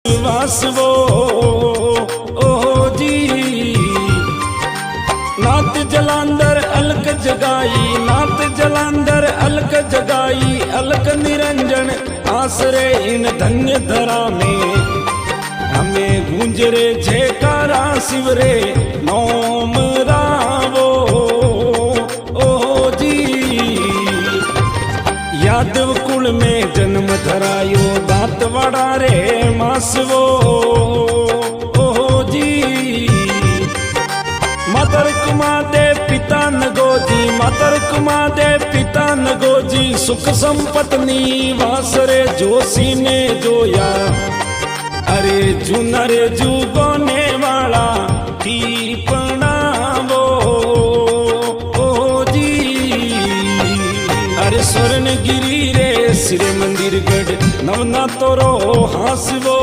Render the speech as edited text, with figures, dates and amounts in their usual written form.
वासवो ओहो जी नात जलांदर अलक जगाई, नात जलांदर अलक जगाई, अलक निरंजन आसरे इन धन्य धरा में हमें गूंजरे जयकारा शिवरे नोम रावो ओहो जी। यादव कुल में जन्म धरायो दांतवाड़ा रे मासवो ओहो जी। मातर कुमा दे पिता नगोजी, मातर कुमा दे पिता नगोजी, सुख संपत्नी वासरे जोशी ने जोया। अरे जुनरे जुगोने वाला पीपणावो ओ जी। अरे स्वर्ण गिरी रे सिरे मंदिर गढ़ नवना तोरो हासवो।